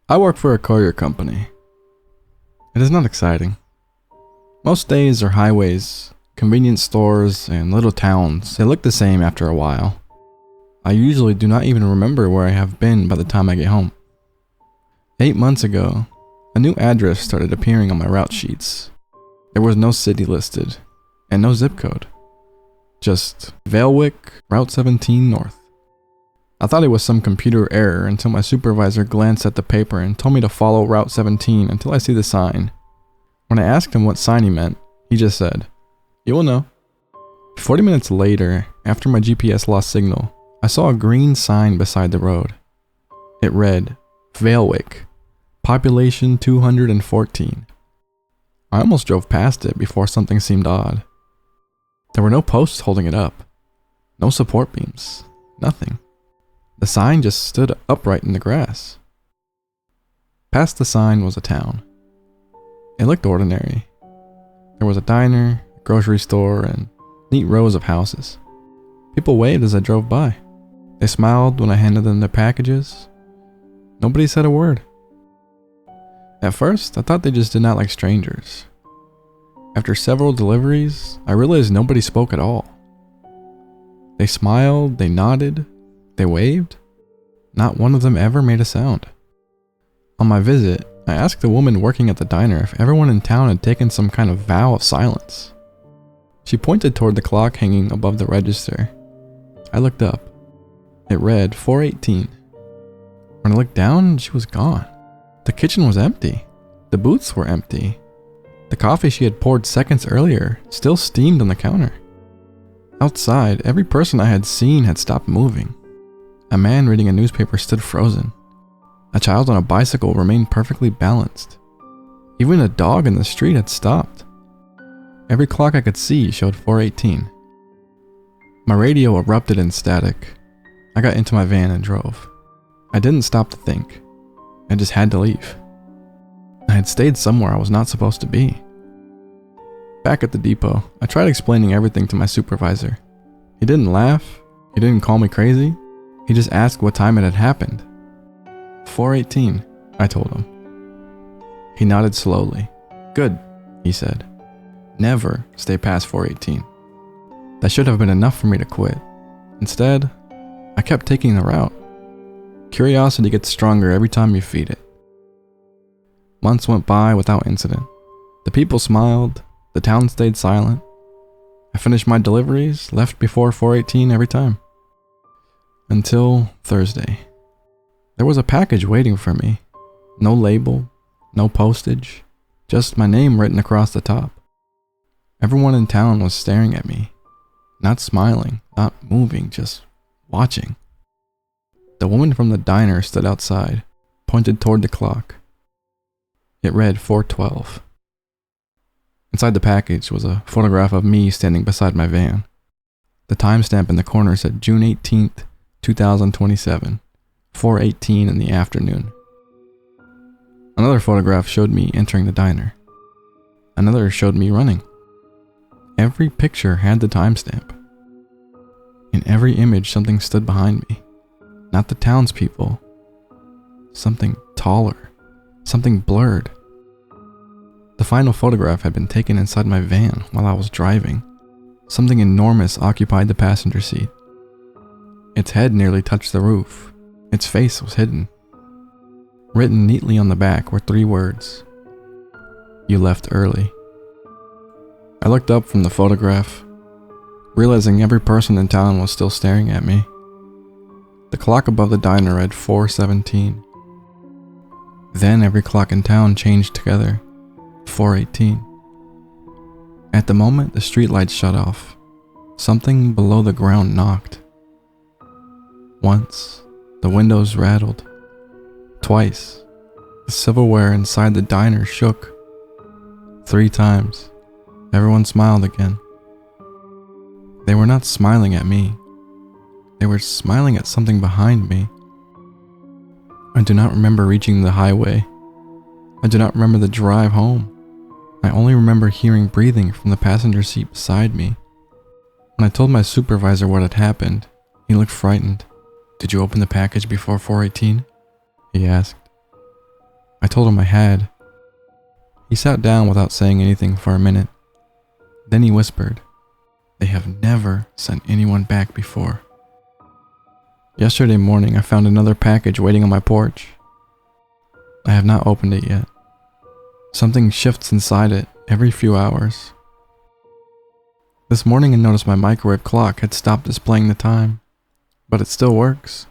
I work for a courier company. It is not exciting. Most days are highways, convenience stores, and little towns. They look the same after a while. I usually do not even remember where I have been by the time I get home. 8 months ago, a new address started appearing on my route sheets. There was no city listed, and no zip code. Just Vailwick, Route 17 North. I thought it was some computer error until my supervisor glanced at the paper and told me to follow Route 17 until I see the sign. When I asked him what sign he meant, he just said, "You will know." 40 minutes later, after my GPS lost signal, I saw a green sign beside the road. It read, Vailwick, population 214. I almost drove past it before something seemed odd. There were no posts holding it up. No support beams. Nothing. The sign just stood upright in the grass. Past the sign was a town. It looked ordinary. There was a diner, a grocery store, and neat rows of houses. People waved as I drove by. They smiled when I handed them their packages. Nobody said a word. At first, I thought they just did not like strangers. After several deliveries, I realized nobody spoke at all. They smiled, they nodded, they waved. Not one of them ever made a sound. On my visit, I asked the woman working at the diner if everyone in town had taken some kind of vow of silence. She pointed toward the clock hanging above the register. I looked up. It read 4:18. When I looked down, she was gone. The kitchen was empty. The booths were empty. The coffee she had poured seconds earlier still steamed on the counter. Outside, every person I had seen had stopped moving. A man reading a newspaper stood frozen. A child on a bicycle remained perfectly balanced. Even a dog in the street had stopped. Every clock I could see showed 4:18. My radio erupted in static. I got into my van and drove. I didn't stop to think. I just had to leave. I had stayed somewhere I was not supposed to be. Back at the depot, I tried explaining everything to my supervisor. He didn't laugh. He didn't call me crazy. He just asked what time it had happened. 4:18, I told him. He nodded slowly. Good, he said. Never stay past 4:18. That should have been enough for me to quit. Instead, I kept taking the route. Curiosity gets stronger every time you feed it. Months went by without incident. The people smiled. The town stayed silent. I finished my deliveries, left before 4:18 every time. Until Thursday. There was a package waiting for me. No label, no postage, just my name written across the top. Everyone in town was staring at me. Not smiling, not moving, just watching. The woman from the diner stood outside, pointed toward the clock. It read 4:12. Inside the package was a photograph of me standing beside my van. The timestamp in the corner said June 18th, 2027, 4:18 in the afternoon. Another photograph showed me entering the diner. Another showed me running. Every picture had the timestamp. In every image, something stood behind me. Not the townspeople. Something taller. Something blurred. The final photograph had been taken inside my van while I was driving. Something enormous occupied the passenger seat. Its head nearly touched the roof. Its face was hidden. Written neatly on the back were 3 words. You left early. I looked up from the photograph, realizing every person in town was still staring at me. The clock above the diner read 4:17. Then every clock in town changed together, 4:18. At the moment the streetlights shut off, something below the ground knocked. Once, the windows rattled. Twice, the silverware inside the diner shook. 3 times, everyone smiled again. They were not smiling at me. They were smiling at something behind me. I do not remember reaching the highway. I do not remember the drive home. I only remember hearing breathing from the passenger seat beside me. When I told my supervisor what had happened, he looked frightened. Did you open the package before 4:18? He asked. I told him I had. He sat down without saying anything for a minute. Then he whispered, "They have never sent anyone back before." Yesterday morning, I found another package waiting on my porch. I have not opened it yet. Something shifts inside it every few hours. This morning I noticed my microwave clock had stopped displaying the time, but it still works.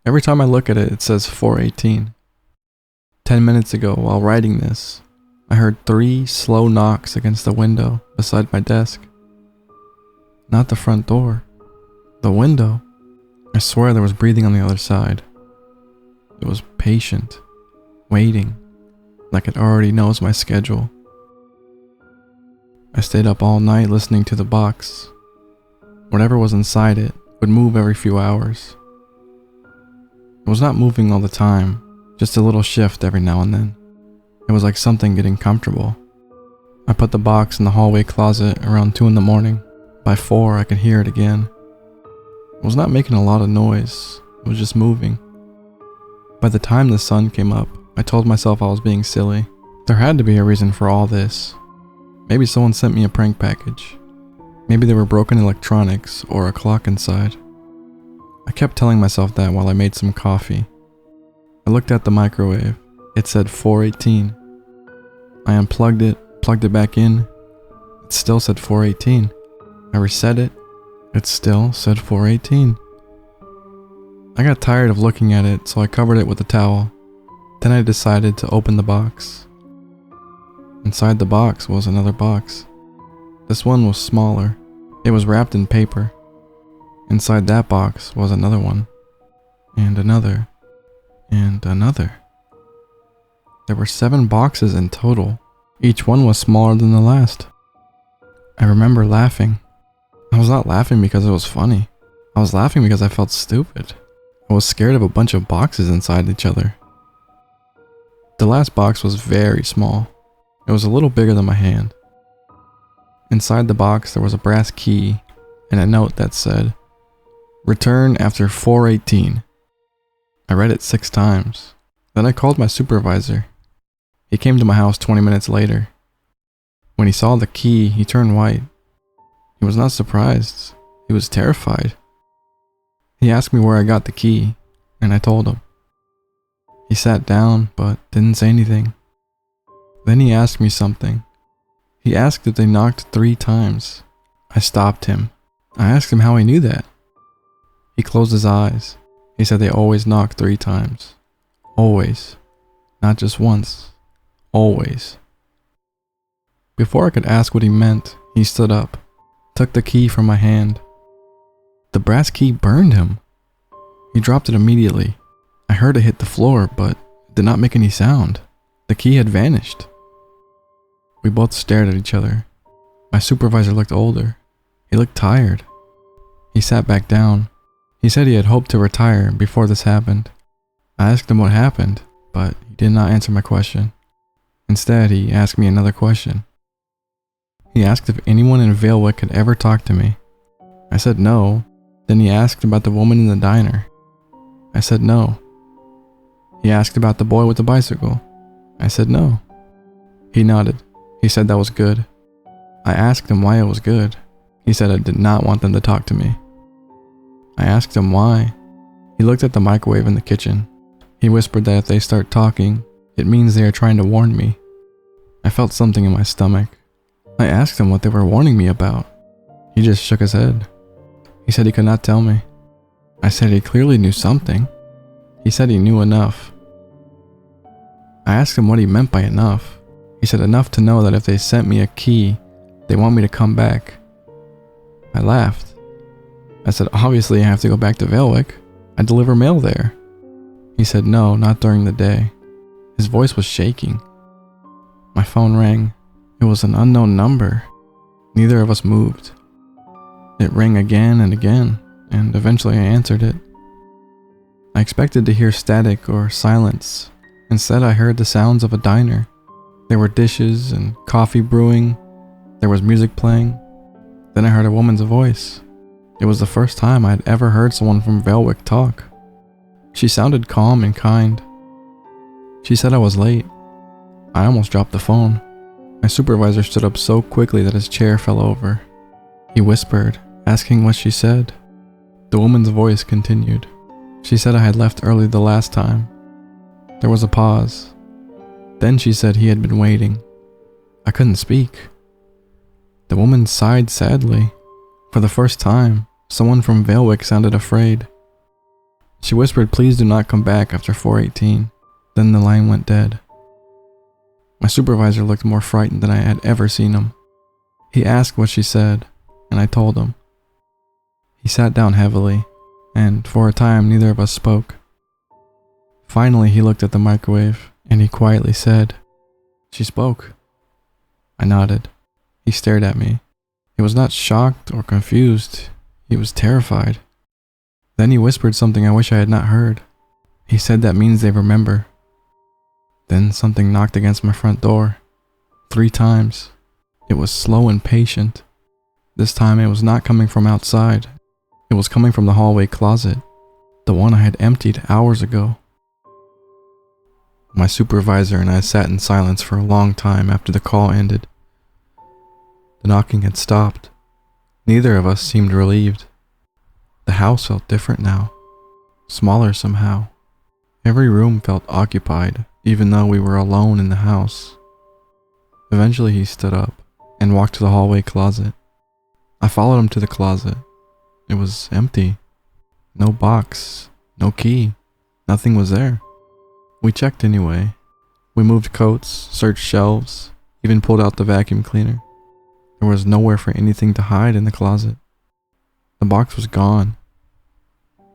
Every time I look at it, it says 4:18. 10 minutes ago, while writing this, I heard 3 slow knocks against the window beside my desk. Not the front door, the window. I swear there was breathing on the other side. It was patient, waiting, like it already knows my schedule. I stayed up all night listening to the box. Whatever was inside it would move every few hours. It was not moving all the time, just a little shift every now and then. It was like something getting comfortable. I put the box in the hallway closet around 2 in the morning. By 4, I could hear it again. It was not making a lot of noise, it was just moving. By the time the sun came up, I told myself I was being silly. There had to be a reason for all this. Maybe someone sent me a prank package. Maybe there were broken electronics or a clock inside. I kept telling myself that while I made some coffee. I looked at the microwave. It said 4:18. I unplugged it, plugged it back in. It still said 4:18. I reset it. It still said 4:18. I got tired of looking at it, so I covered it with a towel. Then I decided to open the box. Inside the box was another box. This one was smaller. It was wrapped in paper. Inside that box was another one. And another. And another. There were 7 boxes in total. Each one was smaller than the last. I remember laughing. I was not laughing because it was funny. I was laughing because I felt stupid. I was scared of a bunch of boxes inside each other. The last box was very small. It was a little bigger than my hand. Inside the box there was a brass key and a note that said, "Return after 4:18. I read it 6 times. Then I called my supervisor. He came to my house 20 minutes later. When he saw the key, he turned white. He was not surprised. He was terrified. He asked me where I got the key, and I told him. He sat down, but didn't say anything. Then he asked me something. He asked if they knocked 3 times. I stopped him. I asked him how he knew that. He closed his eyes. He said they always knock 3 times. Always. Not just once. Always. Before I could ask what he meant, he stood up, took the key from my hand. The brass key burned him. He dropped it immediately. I heard it hit the floor, but it did not make any sound. The key had vanished. We both stared at each other. My supervisor looked older. He looked tired. He sat back down. He said he had hoped to retire before this happened. I asked him what happened, but he did not answer my question. Instead, he asked me another question. He asked if anyone in Valewick had ever talked to me. I said no. Then he asked about the woman in the diner. I said no. He asked about the boy with the bicycle. I said no. He nodded. He said that was good. I asked him why it was good. He said I did not want them to talk to me. I asked him why. He looked at the microwave in the kitchen. He whispered that if they start talking, it means they are trying to warn me. I felt something in my stomach. I asked him what they were warning me about. He just shook his head. He said he could not tell me. I said he clearly knew something. He said he knew enough. I asked him what he meant by enough. He said enough to know that if they sent me a key, they want me to come back. I laughed. I said, obviously I have to go back to Valewick. I deliver mail there. He said no, not during the day. His voice was shaking. My phone rang. It was an unknown number. Neither of us moved. It rang again and again, and eventually I answered it. I expected to hear static or silence. Instead, I heard the sounds of a diner. There were dishes and coffee brewing. There was music playing. Then I heard a woman's voice. It was the first time I had ever heard someone from Valewick talk. She sounded calm and kind. She said I was late. I almost dropped the phone. My supervisor stood up so quickly that his chair fell over. He whispered, asking what she said. The woman's voice continued. She said I had left early the last time. There was a pause. Then she said he had been waiting. I couldn't speak. The woman sighed sadly. For the first time, someone from Valewick sounded afraid. She whispered, "Please do not come back after 4:18. Then the line went dead. My supervisor looked more frightened than I had ever seen him. He asked what she said, and I told him. He sat down heavily, and for a time neither of us spoke. Finally, he looked at the microwave, and he quietly said, "She spoke." I nodded. He stared at me. He was not shocked or confused. He was terrified. Then he whispered something I wish I had not heard. He said that means they remember. Then something knocked against my front door. 3 times. It was slow and patient. This time it was not coming from outside. It was coming from the hallway closet, the one I had emptied hours ago. My supervisor and I sat in silence for a long time after the call ended. The knocking had stopped. Neither of us seemed relieved. The house felt different now, smaller somehow. Every room felt occupied, even though we were alone in the house. Eventually he stood up and walked to the hallway closet. I followed him to the closet. It was empty. No box, no key, nothing was there. We checked anyway. We moved coats, searched shelves, even pulled out the vacuum cleaner. There was nowhere for anything to hide in the closet. The box was gone.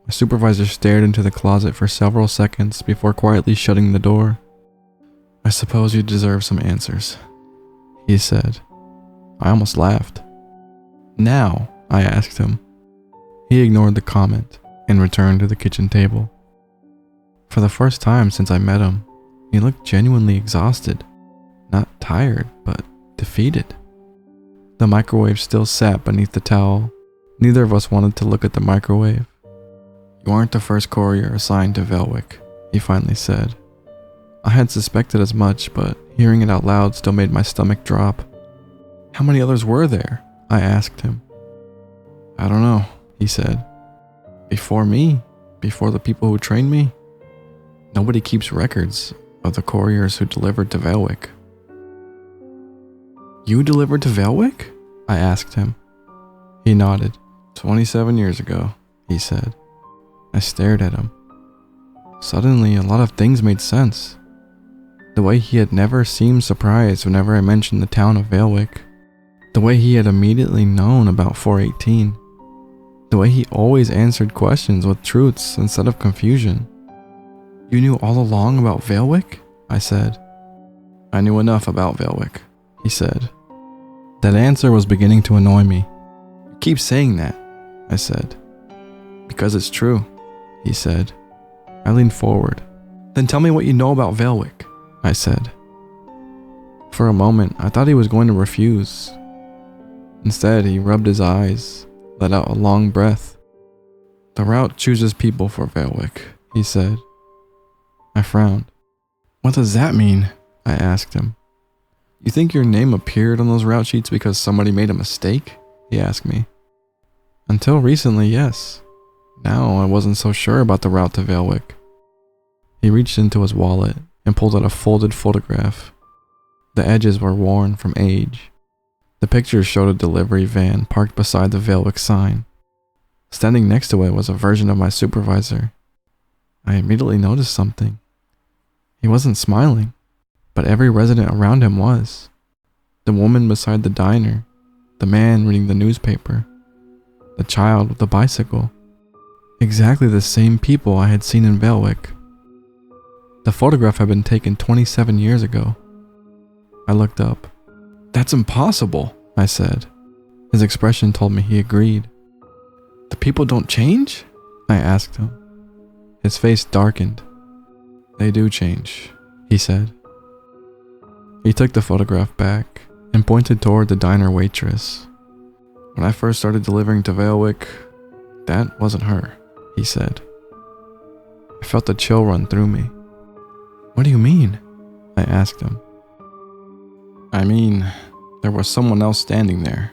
My supervisor stared into the closet for several seconds before quietly shutting the door. "I suppose you deserve some answers," he said. I almost laughed. "Now?" I asked him. He ignored the comment and returned to the kitchen table. For the first time since I met him, he looked genuinely exhausted. Not tired, but defeated. The microwave still sat beneath the towel. Neither of us wanted to look at the microwave. "You aren't the first courier assigned to Valewick," he finally said. I had suspected as much, but hearing it out loud still made my stomach drop. "How many others were there?" I asked him. "I don't know," he said. "Before me, before the people who trained me, nobody keeps records of the couriers who delivered to Valewick." "You delivered to Valewick?" I asked him. He nodded. 27 years ago, he said. I stared at him. Suddenly, a lot of things made sense. The way he had never seemed surprised whenever I mentioned the town of Valewick. The way he had immediately known about 418. The way he always answered questions with truths instead of confusion. "You knew all along about Valewick?" I said. "I knew enough about Valewick," he said. That answer was beginning to annoy me. "You keep saying that," I said. "Because it's true," he said. I leaned forward. "Then tell me what you know about Valewick," I said. For a moment, I thought he was going to refuse. Instead, he rubbed his eyes, let out a long breath. "The route chooses people for Valewick," he said. I frowned. "What does that mean?" I asked him. "You think your name appeared on those route sheets because somebody made a mistake?" he asked me. "Until recently, yes. Now I wasn't so sure about the route to Valewick." He reached into his wallet and pulled out a folded photograph. The edges were worn from age. The picture showed a delivery van parked beside the Valewick sign. Standing next to it was a version of my supervisor. I immediately noticed something. He wasn't smiling, but every resident around him was. The woman beside the diner, the man reading the newspaper, the child with the bicycle. Exactly the same people I had seen in Valewick. The photograph had been taken 27 years ago. I looked up. "That's impossible," I said. His expression told me he agreed. "The people don't change?" I asked him. His face darkened. "They do change," he said. He took the photograph back and pointed toward the diner waitress. "When I first started delivering to Valewick, that wasn't her," he said. I felt a chill run through me. "What do you mean?" I asked him. I mean, there was someone else standing there,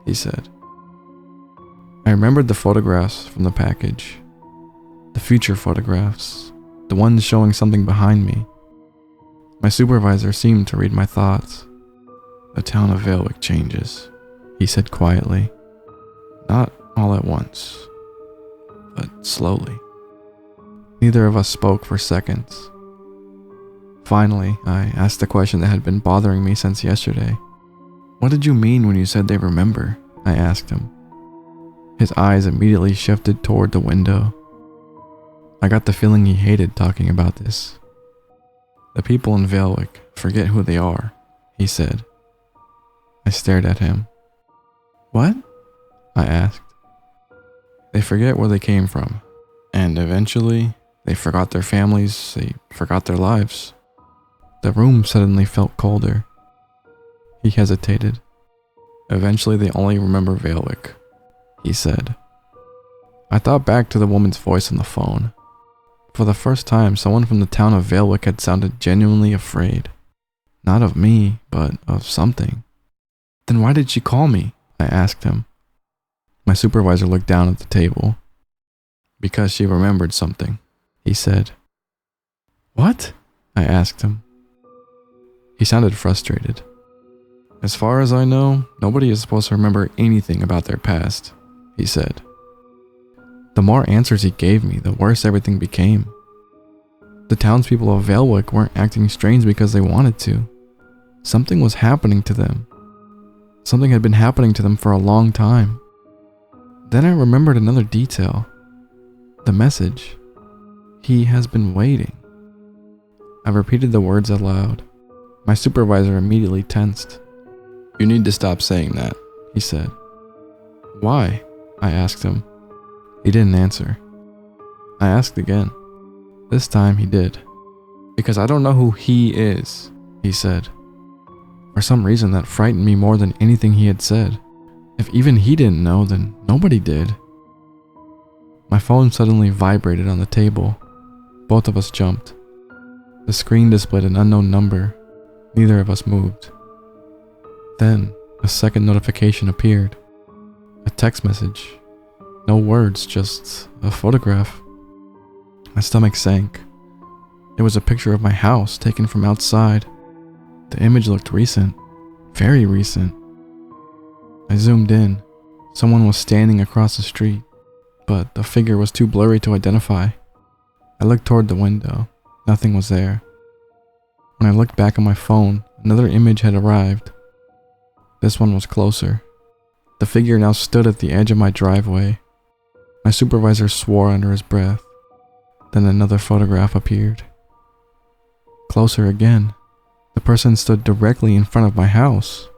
he said. I remembered the photographs from the package. The future photographs. The ones showing something behind me. My supervisor seemed to read my thoughts. The town of Vailwick changes, he said quietly. Not all at once, but slowly. Neither of us spoke for seconds. Finally, I asked the question that had been bothering me since yesterday. What did you mean when you said they remember? I asked him. His eyes immediately shifted toward the window. I got the feeling he hated talking about this. The people in Vailwick forget who they are, he said. I stared at him. What? I asked. They forget where they came from, and eventually they forgot their families, they forgot their lives. The room suddenly felt colder. He hesitated. Eventually they only remember Vailwick, he said. I thought back to the woman's voice on the phone. For the first time, someone from the town of Vailwick had sounded genuinely afraid. Not of me, but of something. Then why did she call me? I asked him. My supervisor looked down at the table. Because she remembered something, he said. What? I asked him. He sounded frustrated. As far as I know, nobody is supposed to remember anything about their past, he said. The more answers he gave me, the worse everything became. The townspeople of Vailwick weren't acting strange because they wanted to. Something was happening to them. Something had been happening to them for a long time. Then I remembered another detail. The message. He has been waiting. I repeated the words aloud. My supervisor immediately tensed. You need to stop saying that, he said. Why? I asked him. He didn't answer. I asked again. This time he did. Because I don't know who he is, he said. For some reason that frightened me more than anything he had said. If even he didn't know, then nobody did. My phone suddenly vibrated on the table. Both of us jumped. The screen displayed an unknown number. Neither of us moved. Then, a second notification appeared. A text message. No words, just a photograph. My stomach sank. It was a picture of my house taken from outside. The image looked recent. Very recent. I zoomed in. Someone was standing across the street, but the figure was too blurry to identify. I looked toward the window. Nothing was there. When I looked back on my phone, another image had arrived. This one was closer. The figure now stood at the edge of my driveway. My supervisor swore under his breath. Then another photograph appeared. Closer again. The person stood directly in front of my house.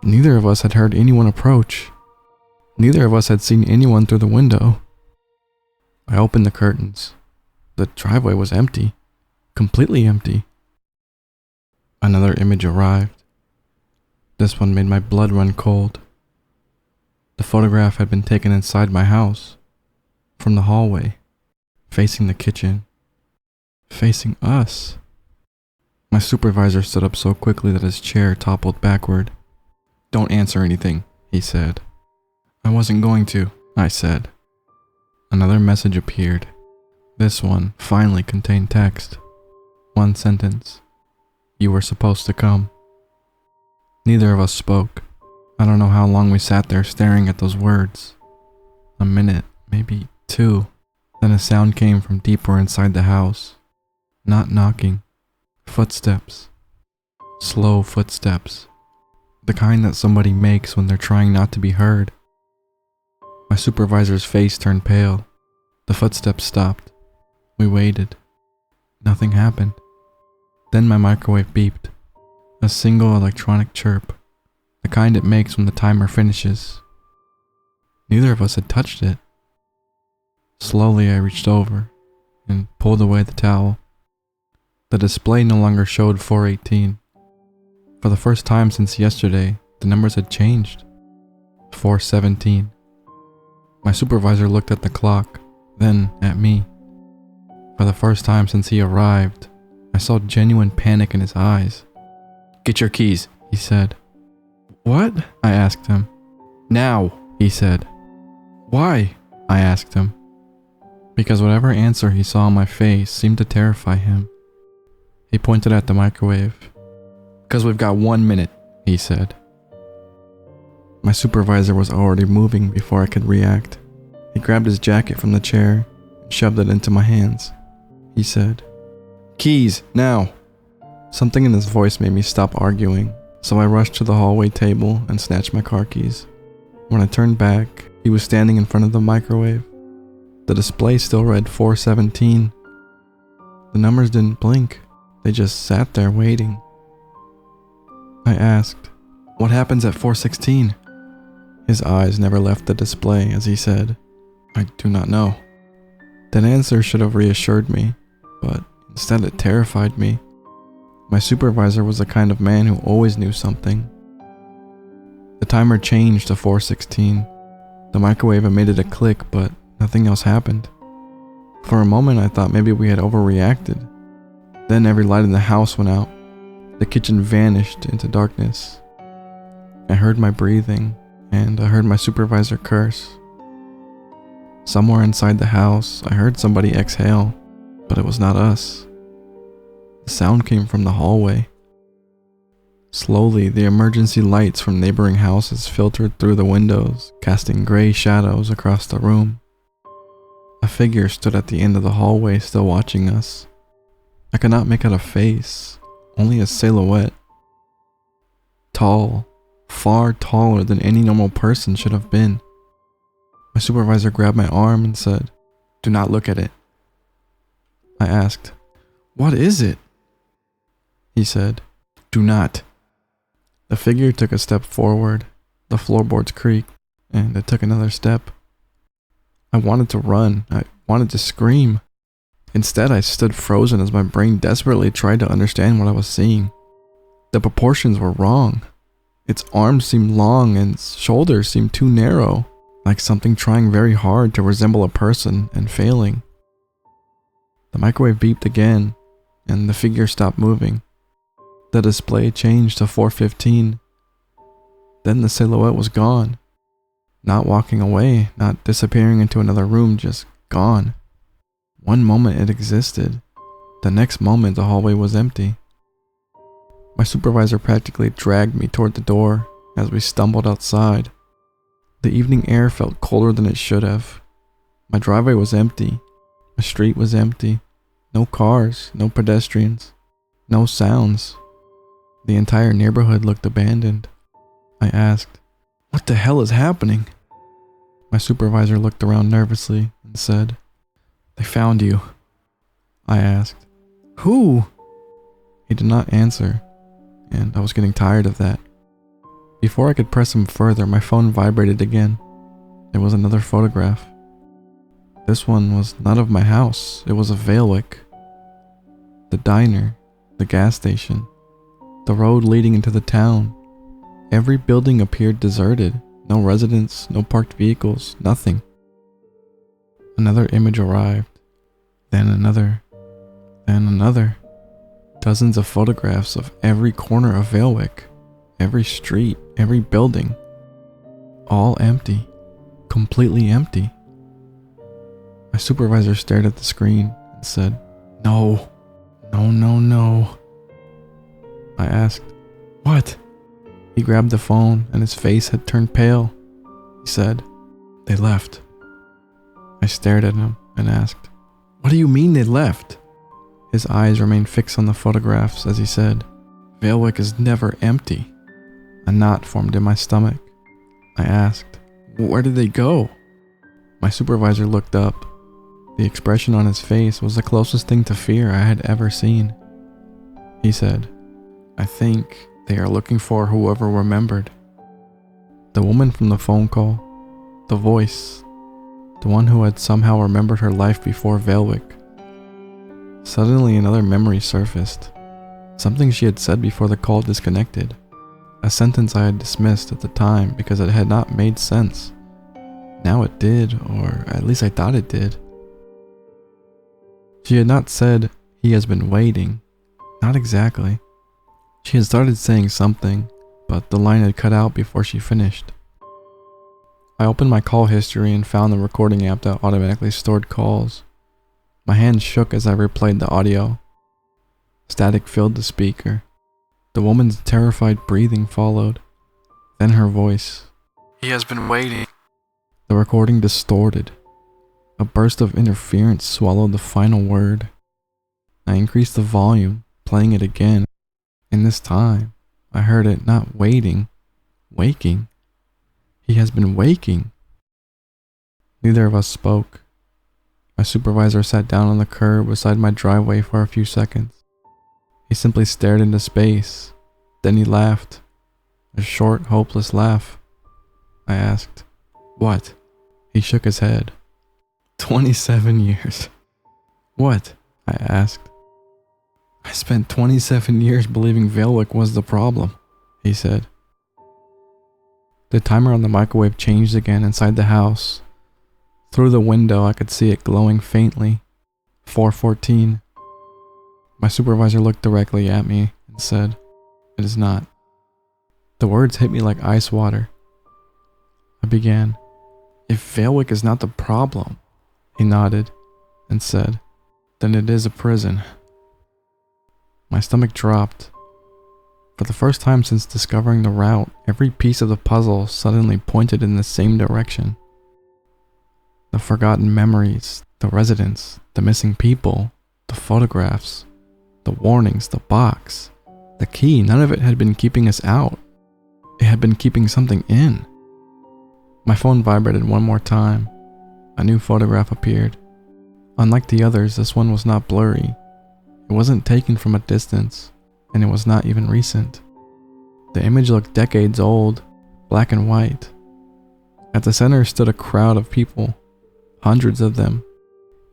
Neither of us had heard anyone approach. Neither of us had seen anyone through the window. I opened the curtains. The driveway was empty. Completely empty. Another image arrived. This one made my blood run cold. The photograph had been taken inside my house. From the hallway. Facing the kitchen. Facing us. My supervisor stood up so quickly that his chair toppled backward. Don't answer anything, he said. I wasn't going to, I said. Another message appeared. This one finally contained text. One sentence. You were supposed to come. Neither of us spoke. I don't know how long we sat there staring at those words. A minute, maybe 2. Then a sound came from deeper inside the house. Not knocking. Footsteps. Slow footsteps. The kind that somebody makes when they're trying not to be heard. My supervisor's face turned pale. The footsteps stopped. We waited. Nothing happened. Then my microwave beeped. A single electronic chirp. The kind it makes when the timer finishes. Neither of us had touched it. Slowly I reached over and pulled away the towel. The display no longer showed 418. For the first time since yesterday, the numbers had changed. 417. My supervisor looked at the clock, then at me. For the first time since he arrived, my saw genuine panic in his eyes. "Get your keys," he said. "What?" I asked him. "Now," he said. "Why?" I asked him. Because whatever answer he saw on my face seemed to terrify him. He pointed at the microwave. "'Cause we've got 1 minute," he said. My supervisor was already moving before I could react. He grabbed his jacket from the chair and shoved it into my hands. He said, "Keys, now!" Something in his voice made me stop arguing, so I rushed to the hallway table and snatched my car keys. When I turned back, he was standing in front of the microwave. The display still read 417. The numbers didn't blink. They just sat there waiting. I asked, "What happens at 416? His eyes never left the display as he said, "I do not know." That answer should have reassured me, but instead it terrified me. My supervisor was the kind of man who always knew something. The timer changed to 416. The microwave emitted a click, but nothing else happened. For a moment I thought maybe we had overreacted. Then every light in the house went out. The kitchen vanished into darkness. I heard my breathing, and I heard my supervisor curse. Somewhere inside the house, I heard somebody exhale, but it was not us. The sound came from the hallway. Slowly, the emergency lights from neighboring houses filtered through the windows, casting gray shadows across the room. A figure stood at the end of the hallway, still watching us. I could not make out a face, only a silhouette. Tall, far taller than any normal person should have been. My supervisor grabbed my arm and said, "Do not look at it." I asked, "What is it?" He said, "Do not." The figure took a step forward, the floorboards creaked, and it took another step. I wanted to run, I wanted to scream. Instead, I stood frozen as my brain desperately tried to understand what I was seeing. The proportions were wrong. Its arms seemed long and its shoulders seemed too narrow, like something trying very hard to resemble a person and failing. The microwave beeped again, and the figure stopped moving. The display changed to 415. Then the silhouette was gone. Not walking away, not disappearing into another room, just gone. One moment it existed. The next moment the hallway was empty. My supervisor practically dragged me toward the door as we stumbled outside. The evening air felt colder than it should have. My driveway was empty. My street was empty. No cars, no pedestrians, no sounds. The entire neighborhood looked abandoned. I asked, "What the hell is happening?" My supervisor looked around nervously and said, "They found you." I asked, "Who?" He did not answer, and I was getting tired of that. Before I could press him further, my phone vibrated again. It was another photograph. This one was not of my house, it was of Vailwick. The diner, the gas station, the road leading into the town. Every building appeared deserted. No residents, no parked vehicles, nothing. Another image arrived. Then another. Then another. Dozens of photographs of every corner of Vailwick. Every street, every building. All empty. Completely empty. My supervisor stared at the screen and said, "No. No, no, no." I asked, "What?" He grabbed the phone and his face had turned pale. He said, "They left." I stared at him and asked, "What do you mean they left?" His eyes remained fixed on the photographs as he said, "Vailwick is never empty." A knot formed in my stomach. I asked, "Where did they go?" My supervisor looked up. The expression on his face was the closest thing to fear I had ever seen. He said, "I think they are looking for whoever remembered." The woman from the phone call, the voice, the one who had somehow remembered her life before Vailwick. Suddenly another memory surfaced. Something she had said before the call disconnected. A sentence I had dismissed at the time because it had not made sense. Now it did, or at least I thought it did. She had not said, "He has been waiting," Not exactly. She had started saying something, but the line had cut out before she finished. I opened my call history and found the recording app that automatically stored calls. My hand shook as I replayed the audio. Static filled the speaker. The woman's terrified breathing followed. Then her voice. "He has been waiting." The recording distorted. A burst of interference swallowed the final word. I increased the volume, playing it again, and this time, I heard it not waiting, waking. "He has been waking." Neither of us spoke. My supervisor sat down on the curb beside my driveway for a few seconds. He simply stared into space. Then he laughed. A short, hopeless laugh. I asked, "What?" He shook his head. 27 years. "What?" I asked. "I spent 27 years believing Vailwick was the problem," he said. The timer on the microwave changed again inside the house. Through the window, I could see it glowing faintly. 4:14. My supervisor looked directly at me and said, "It is not." The words hit me like ice water. I began, "If Vailwick is not the problem," he nodded and said, "then it is a prison." My stomach dropped. For the first time since discovering the route, every piece of the puzzle suddenly pointed in the same direction. The forgotten memories, the residents, the missing people, the photographs, the warnings, the box, the key, none of it had been keeping us out. It had been keeping something in. My phone vibrated one more time. A new photograph appeared. Unlike the others, this one was not blurry. It wasn't taken from a distance, and it was not even recent. The image looked decades old, black and white. At the center stood a crowd of people, hundreds of them.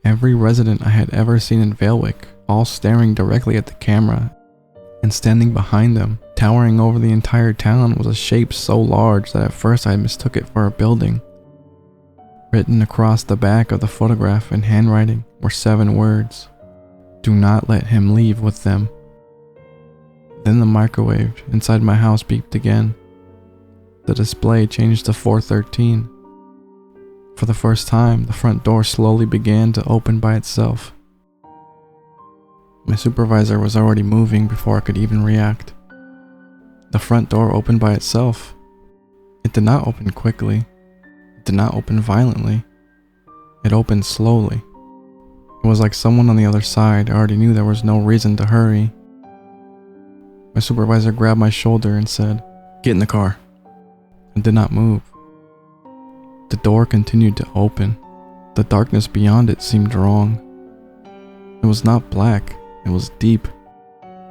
Every resident I had ever seen in Vailwick, all staring directly at the camera, and standing behind them, towering over the entire town, was a shape so large that at first I mistook it for a building. Written across the back of the photograph in handwriting were 7 words. "Do not let him leave with them." Then the microwave inside my house beeped again. The display changed to 4:13. For the first time, the front door slowly began to open by itself. My supervisor was already moving before I could even react. The front door opened by itself. It did not open quickly. It did not open violently. It opened slowly. It was like someone on the other side already knew there was no reason to hurry. My supervisor grabbed my shoulder and said, "Get in the car." I did not move. The door continued to open. The darkness beyond it seemed wrong. It was not black, it was deep.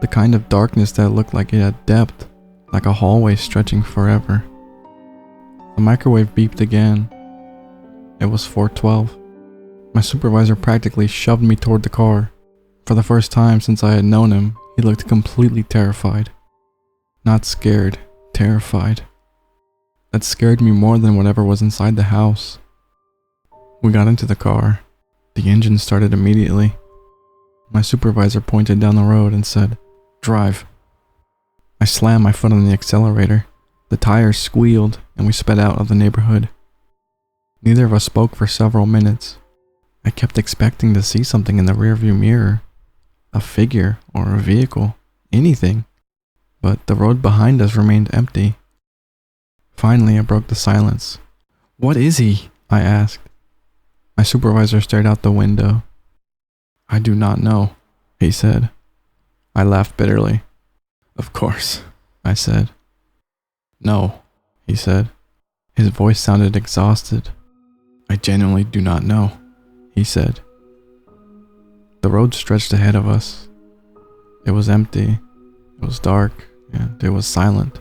The kind of darkness that looked like it had depth, like a hallway stretching forever. The microwave beeped again. It was 4:12. My supervisor practically shoved me toward the car. For the first time since I had known him, he looked completely terrified. Not scared, terrified. That scared me more than whatever was inside the house. We got into the car. The engine started immediately. My supervisor pointed down the road and said, "Drive." I slammed my foot on the accelerator. The tires squealed and we sped out of the neighborhood. Neither of us spoke for several minutes. I kept expecting to see something in the rearview mirror. A figure or a vehicle, anything. But the road behind us remained empty. Finally, I broke the silence. "What is he?" I asked. My supervisor stared out the window. "I do not know," he said. I laughed bitterly. "Of course," I said. "No," he said. His voice sounded exhausted. "I genuinely do not know," he said. The road stretched ahead of us. It was empty, it was dark, and it was silent.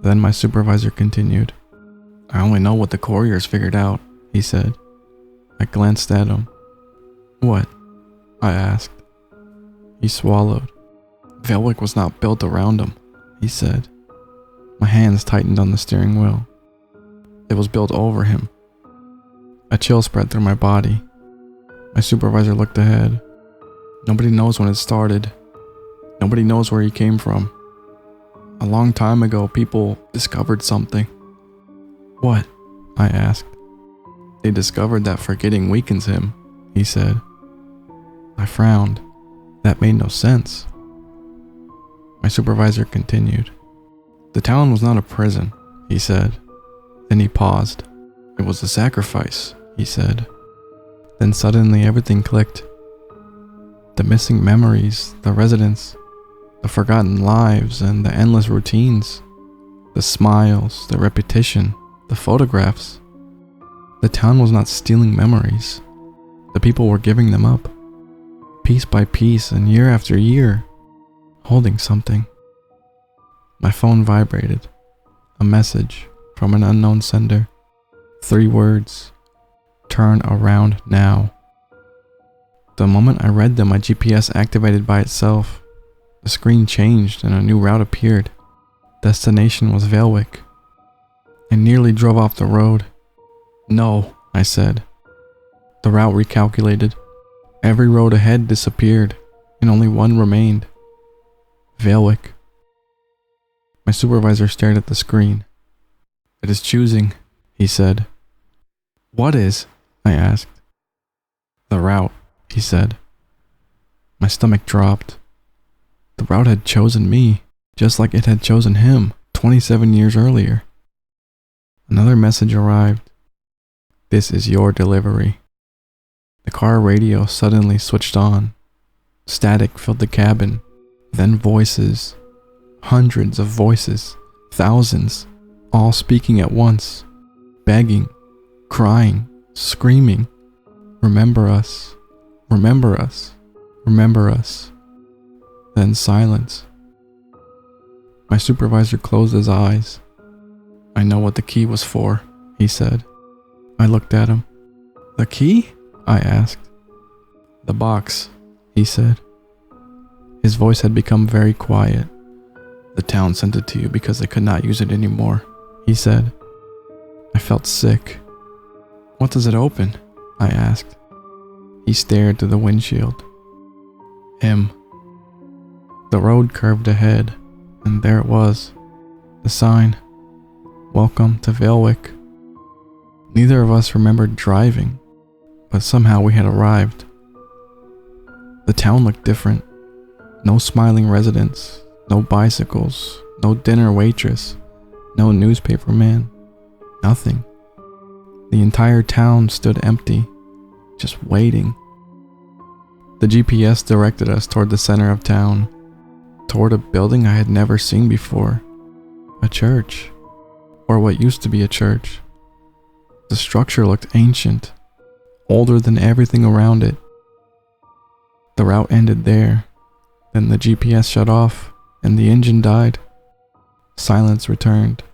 Then my supervisor continued. "I only know what the couriers figured out," he said. I glanced at him. "What?" I asked. He swallowed. "Vailwick was not built around him," he said. My hands tightened on the steering wheel. "It was built over him." A chill spread through my body. My supervisor looked ahead. "Nobody knows when it started. Nobody knows where he came from. A long time ago, people discovered something. What? I asked. They discovered that forgetting weakens him, he said. I frowned. That made no sense. My supervisor continued. The town was not a prison, he said. Then he paused. It was a sacrifice, he said. Then suddenly everything clicked. The missing memories, the residents, the forgotten lives, and the endless routines. The smiles, the repetition, the photographs. The town was not stealing memories. The people were giving them up. Piece by piece and year after year, holding something. My phone vibrated. A message from an unknown sender. 3 words. Turn around now. The moment I read them, my GPS activated by itself. The screen changed and a new route appeared. Destination was Vailwick. I nearly drove off the road. No, I said. The route recalculated. Every road ahead disappeared, and only one remained. Vailwick. My supervisor stared at the screen. It is choosing, he said. What is? I asked. The route, he said. My stomach dropped. The route had chosen me, just like it had chosen him 27 years earlier. Another message arrived. This is your delivery. The car radio suddenly switched on. Static filled the cabin, then voices. Hundreds of voices, thousands, all speaking at once, begging, crying, screaming. Remember us, remember us, remember us. Then silence. My supervisor closed his eyes. I know what the key was for, he said. I looked at him. The key? I asked. The box, he said. His voice had become very quiet. The town sent it to you because they could not use it anymore, he said. I felt sick. What does it open? I asked. He stared through the windshield. Him. The road curved ahead, and there it was. The sign. Welcome to Vailwick. Neither of us remembered driving, but somehow we had arrived. The town looked different. No smiling residents, no bicycles, no dinner waitress, no newspaper man, nothing. The entire town stood empty, just waiting. The GPS directed us toward the center of town, toward a building I had never seen before. A church, or what used to be a church. The structure looked ancient, older than everything around it. The route ended there. Then the GPS shut off and the engine died. Silence returned.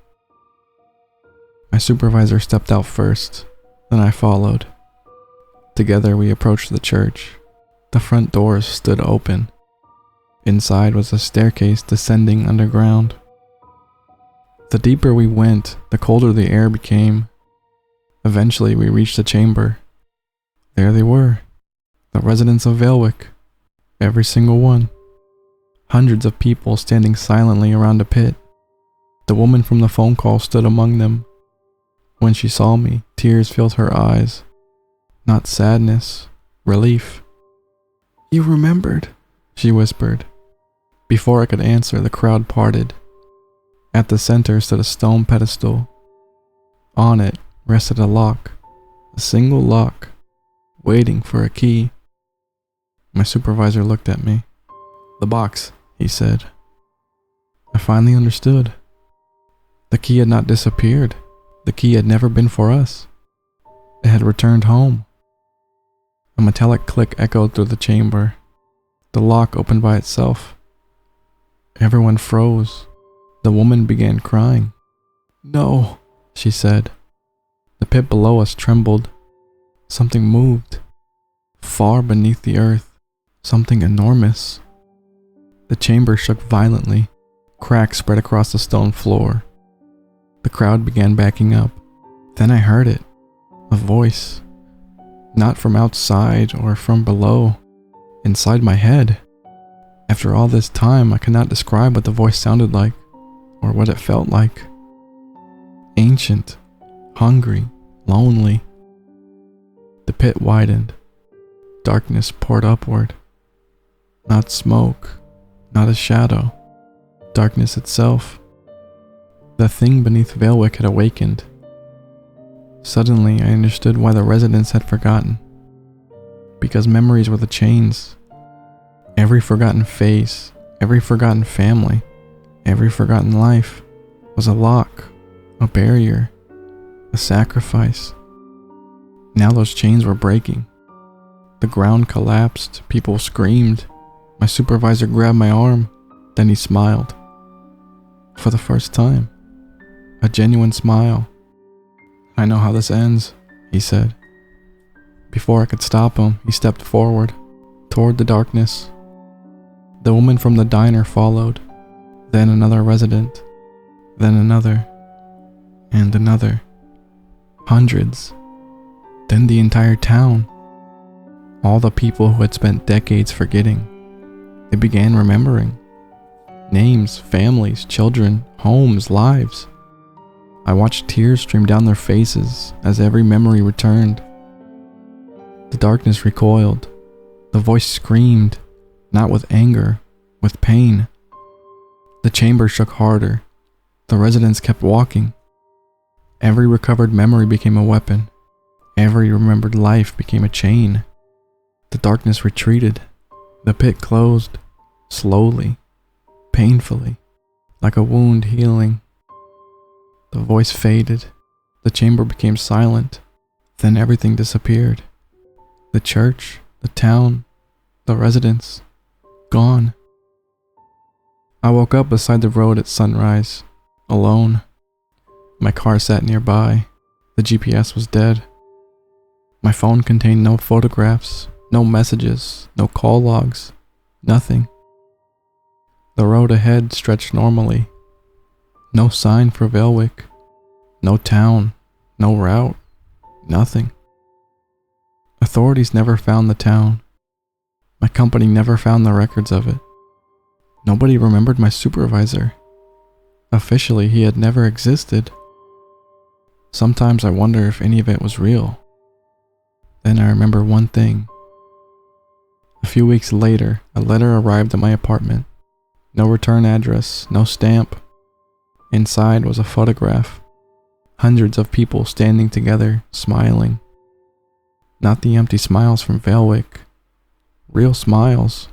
My supervisor stepped out first, then I followed. Together we approached the church. The front doors stood open. Inside was a staircase descending underground. The deeper we went, the colder the air became. Eventually we reached the chamber. There they were, the residents of Vailwick, every single one. Hundreds of people standing silently around a pit. The woman from the phone call stood among them. When she saw me, tears filled her eyes. Not sadness, relief. You remembered, she whispered. Before I could answer, the crowd parted. At the center stood a stone pedestal. On it rested a lock, a single lock, waiting for a key. My supervisor looked at me. The box, he said. I finally understood. The key had not disappeared. The key had never been for us. It had returned home. A metallic click echoed through the chamber. The lock opened by itself. Everyone froze. The woman began crying. No, she said. The pit below us trembled. Something moved. Far beneath the earth. Something enormous. The chamber shook violently. Cracks spread across the stone floor. The crowd began backing up. Then I heard it. A voice. Not from outside or from below. Inside my head. After all this time, I could not describe what the voice sounded like, or what it felt like. Ancient, hungry, lonely. The pit widened. Darkness poured upward. Not smoke, not a shadow. Darkness itself. The thing beneath Valewick had awakened. Suddenly, I understood why the residents had forgotten. Because memories were the chains. Every forgotten face, every forgotten family, every forgotten life was a lock, a barrier, a sacrifice. Now those chains were breaking. The ground collapsed, people screamed. My supervisor grabbed my arm, then he smiled. For the first time, a genuine smile. "I know how this ends," he said. Before I could stop him, he stepped forward, toward the darkness. The woman from the diner followed, then another resident, then another, and another. Hundreds, then the entire town. All the people who had spent decades forgetting. They began remembering. Names, families, children, homes, lives. I watched tears stream down their faces as every memory returned. The darkness recoiled. The voice screamed, not with anger, with pain. The chamber shook harder. The residents kept walking. Every recovered memory became a weapon. Every remembered life became a chain. The darkness retreated. The pit closed, slowly, painfully, like a wound healing. The voice faded. The chamber became silent. Then everything disappeared. The church, the town, the residents, gone. I woke up beside the road at sunrise, alone. My car sat nearby. The GPS was dead. My phone contained no photographs, no messages, no call logs, nothing. The road ahead stretched normally. No sign for Valewick. No town, no route, nothing. Authorities never found the town. My company never found the records of it. Nobody remembered my supervisor. Officially, he had never existed. Sometimes I wonder if any of it was real. Then I remember one thing. A few weeks later, a letter arrived at my apartment. No return address, no stamp. Inside was a photograph. Hundreds of people standing together, smiling. Not the empty smiles from Valewick. Real smiles.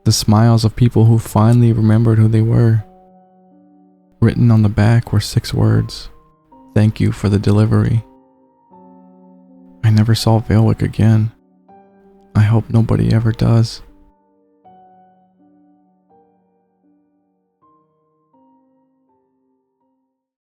The smiles of people who finally remembered who they were. Written on the back were 6 words. "Thank you for the delivery." I never saw Valewick again. I hope nobody ever does.